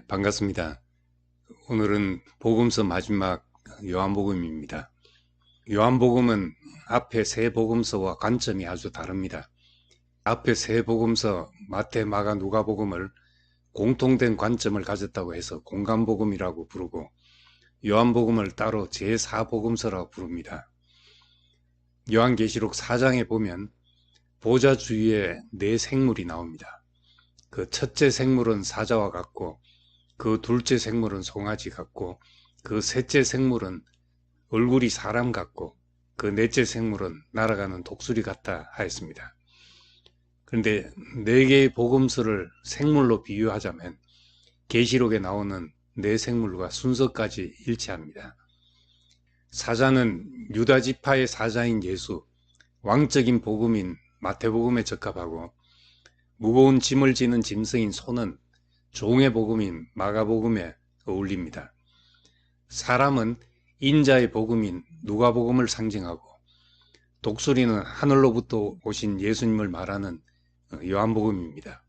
반갑습니다. 오늘은 복음서 마지막 요한복음입니다. 요한복음은 앞에 세 복음서와 관점이 아주 다릅니다. 앞에 세 복음서 마태, 마가, 누가복음을 공통된 관점을 가졌다고 해서 공관복음이라고 부르고 요한복음을 따로 제4복음서라고 부릅니다. 요한계시록 4장에 보면 보좌 주위에 네 생물이 나옵니다. 그 첫째 생물은 사자와 같고 그 둘째 생물은 송아지 같고 그 셋째 생물은 얼굴이 사람 같고 그 넷째 생물은 날아가는 독수리 같다 하였습니다. 그런데 네 개의 복음서를 생물로 비유하자면 계시록에 나오는 네 생물과 순서까지 일치합니다. 사자는 유다 지파의 사자인 예수, 왕적인 복음인 마태복음에 적합하고 무거운 짐을 지는 짐승인 소는 종의 복음인 마가복음에 어울립니다. 사람은 인자의 복음인 누가복음을 상징하고 독수리는 하늘로부터 오신 예수님을 말하는 요한복음입니다.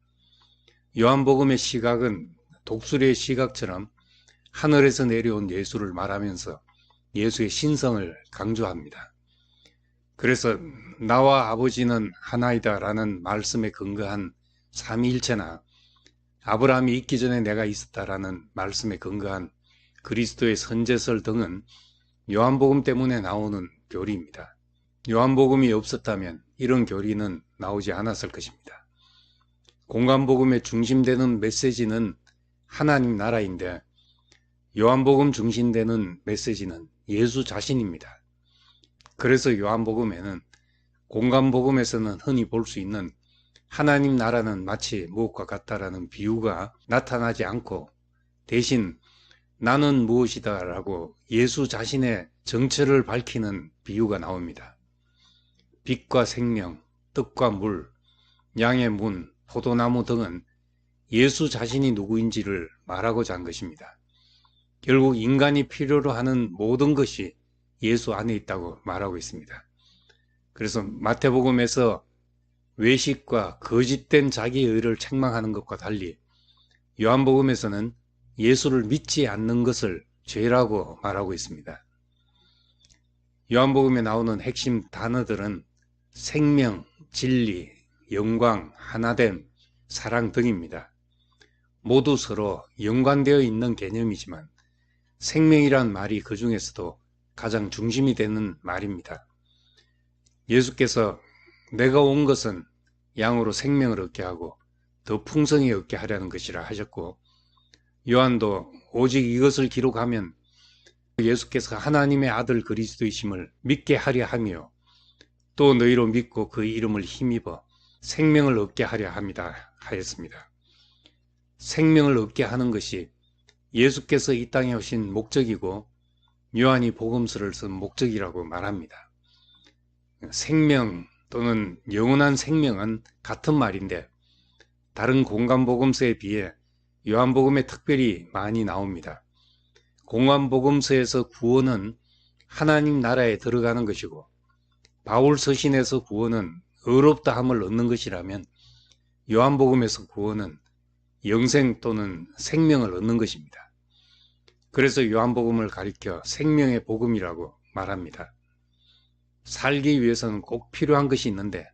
요한복음의 시각은 독수리의 시각처럼 하늘에서 내려온 예수를 말하면서 예수의 신성을 강조합니다. 그래서 나와 아버지는 하나이다 라는 말씀에 근거한 삼위일체나 아브라함이 있기 전에 내가 있었다라는 말씀에 근거한 그리스도의 선제설 등은 요한복음 때문에 나오는 교리입니다. 요한복음이 없었다면 이런 교리는 나오지 않았을 것입니다. 공관복음의 중심되는 메시지는 하나님 나라인데 요한복음 중심되는 메시지는 예수 자신입니다. 그래서 요한복음에는 공관복음에서는 흔히 볼 수 있는 하나님 나라는 마치 무엇과 같다라는 비유가 나타나지 않고 대신 나는 무엇이다 라고 예수 자신의 정체를 밝히는 비유가 나옵니다. 빛과 생명, 떡과 물, 양의 문, 포도나무 등은 예수 자신이 누구인지를 말하고자 한 것입니다. 결국 인간이 필요로 하는 모든 것이 예수 안에 있다고 말하고 있습니다. 그래서 마태복음에서 외식과 거짓된 자기의 의를 책망하는 것과 달리 요한복음에서는 예수를 믿지 않는 것을 죄라고 말하고 있습니다. 요한복음에 나오는 핵심 단어들은 생명, 진리, 영광, 하나됨, 사랑 등입니다. 모두 서로 연관되어 있는 개념이지만 생명이란 말이 그 중에서도 가장 중심이 되는 말입니다. 예수께서 내가 온 것은 양으로 생명을 얻게 하고 더 풍성히 얻게 하려는 것이라 하셨고 요한도 오직 이것을 기록하면 예수께서 하나님의 아들 그리스도이심을 믿게 하려 하며 또 너희로 믿고 그 이름을 힘입어 생명을 얻게 하려 합니다 하였습니다. 생명을 얻게 하는 것이 예수께서 이 땅에 오신 목적이고 요한이 복음서를 쓴 목적이라고 말합니다. 생명 또는 영원한 생명은 같은 말인데 다른 공관복음서에 비해 요한복음에 특별히 많이 나옵니다. 공관복음서에서 구원은 하나님 나라에 들어가는 것이고 바울 서신에서 구원은 의롭다함을 얻는 것이라면 요한복음에서 구원은 영생 또는 생명을 얻는 것입니다. 그래서 요한복음을 가리켜 생명의 복음이라고 말합니다. 살기 위해서는 꼭 필요한 것이 있는데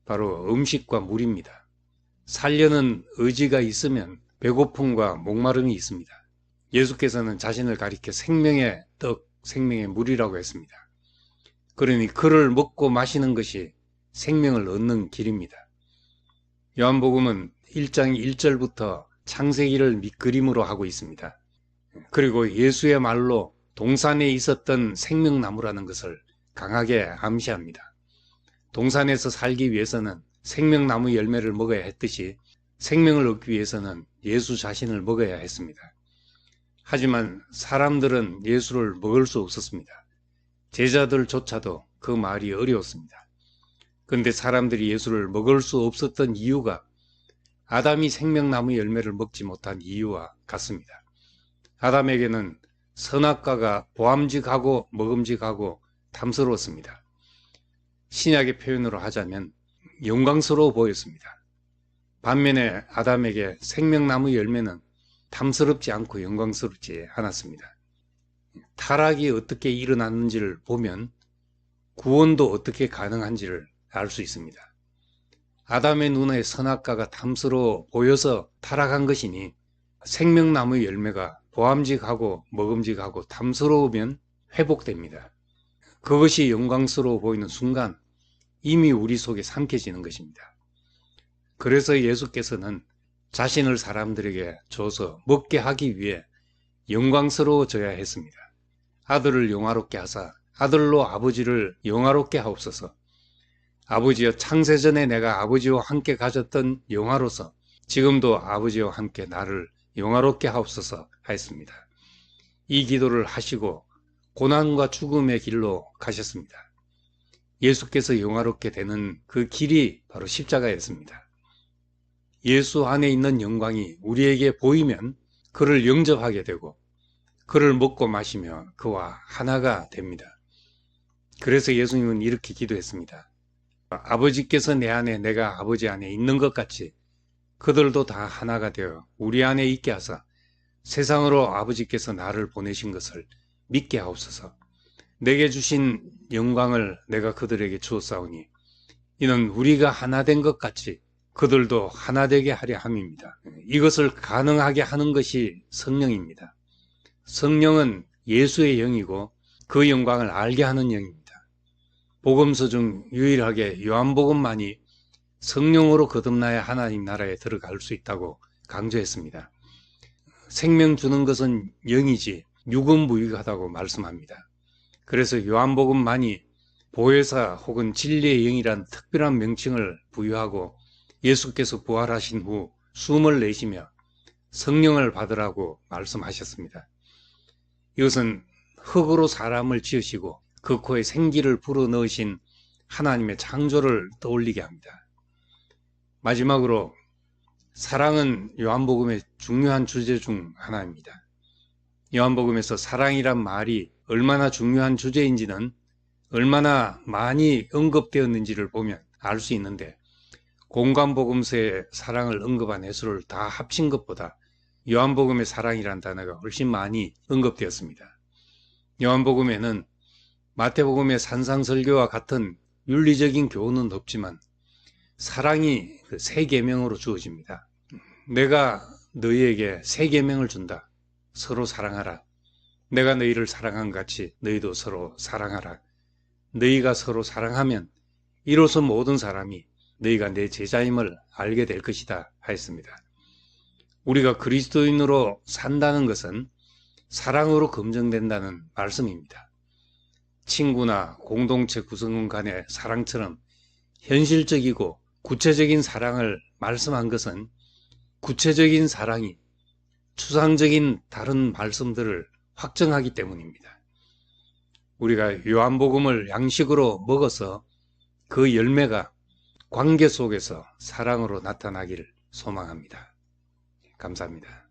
바로 음식과 물입니다. 살려는 의지가 있으면 배고픔과 목마름이 있습니다. 예수께서는 자신을 가리켜 생명의 떡, 생명의 물이라고 했습니다. 그러니 그를 먹고 마시는 것이 생명을 얻는 길입니다. 요한복음은 1장 1절부터 창세기를 밑그림으로 하고 있습니다. 그리고 예수의 말로 동산에 있었던 생명나무라는 것을 강하게 암시합니다. 동산에서 살기 위해서는 생명나무 열매를 먹어야 했듯이 생명을 얻기 위해서는 예수 자신을 먹어야 했습니다. 하지만 사람들은 예수를 먹을 수 없었습니다. 제자들조차도 그 말이 어려웠습니다. 그런데 사람들이 예수를 먹을 수 없었던 이유가 아담이 생명나무 열매를 먹지 못한 이유와 같습니다. 아담에게는 선악과가 보암직하고 먹음직하고 탐스러웠습니다. 신약의 표현으로 하자면 영광스러워 보였습니다. 반면에 아담에게 생명나무 열매는 탐스럽지 않고 영광스럽지 않았습니다. 타락이 어떻게 일어났는지를 보면 구원도 어떻게 가능한지를 알 수 있습니다. 아담의 눈에 선악과가 탐스러워 보여서 타락한 것이니 생명나무의 열매가 보암직하고 먹음직하고 탐스러우면 회복됩니다. 그것이 영광스러워 보이는 순간 이미 우리 속에 삼켜지는 것입니다. 그래서 예수께서는 자신을 사람들에게 줘서 먹게 하기 위해 영광스러워져야 했습니다. 아들을 영화롭게 하사 아들로 아버지를 영화롭게 하옵소서. 아버지여, 창세전에 내가 아버지와 함께 가졌던 영화로서 지금도 아버지와 함께 나를 영화롭게 하옵소서 하였습니다. 이 기도를 하시고 고난과 죽음의 길로 가셨습니다. 예수께서 영화롭게 되는 그 길이 바로 십자가였습니다. 예수 안에 있는 영광이 우리에게 보이면 그를 영접하게 되고 그를 먹고 마시며 그와 하나가 됩니다. 그래서 예수님은 이렇게 기도했습니다. 아버지께서 내 안에 내가 아버지 안에 있는 것 같이 그들도 다 하나가 되어 우리 안에 있게 하사 세상으로 아버지께서 나를 보내신 것을 믿게 하옵소서. 내게 주신 영광을 내가 그들에게 주었사오니 이는 우리가 하나 된 것 같이 그들도 하나 되게 하려 함입니다. 이것을 가능하게 하는 것이 성령입니다. 성령은 예수의 영이고 그 영광을 알게 하는 영입니다. 복음서 중 유일하게 요한복음만이 성령으로 거듭나야 하나님 나라에 들어갈 수 있다고 강조했습니다. 생명 주는 것은 영이지 육은 무익하다고 말씀합니다. 그래서 요한복음만이 보혜사 혹은 진리의 영이란 특별한 명칭을 부여하고 예수께서 부활하신 후 숨을 내쉬며 성령을 받으라고 말씀하셨습니다. 이것은 흙으로 사람을 지으시고 그 코에 생기를 불어넣으신 하나님의 창조를 떠올리게 합니다. 마지막으로 사랑은 요한복음의 중요한 주제 중 하나입니다. 요한복음에서 사랑이란 말이 얼마나 중요한 주제인지는 얼마나 많이 언급되었는지를 보면 알 수 있는데 공관복음서에 사랑을 언급한 횟수를 다 합친 것보다 요한복음의 사랑이란 단어가 훨씬 많이 언급되었습니다. 요한복음에는 마태복음의 산상설교와 같은 윤리적인 교훈은 없지만 사랑이 새 계명으로 주어집니다. 내가 너희에게 새 계명을 준다. 서로 사랑하라. 내가 너희를 사랑한 같이 너희도 서로 사랑하라. 너희가 서로 사랑하면 이로써 모든 사람이 너희가 내 제자임을 알게 될 것이다 하였습니다. 우리가 그리스도인으로 산다는 것은 사랑으로 검증된다는 말씀입니다. 친구나 공동체 구성원 간의 사랑처럼 현실적이고 구체적인 사랑을 말씀한 것은 구체적인 사랑이 추상적인 다른 말씀들을 확정하기 때문입니다. 우리가 요한복음을 양식으로 먹어서 그 열매가 관계 속에서 사랑으로 나타나기를 소망합니다. 감사합니다.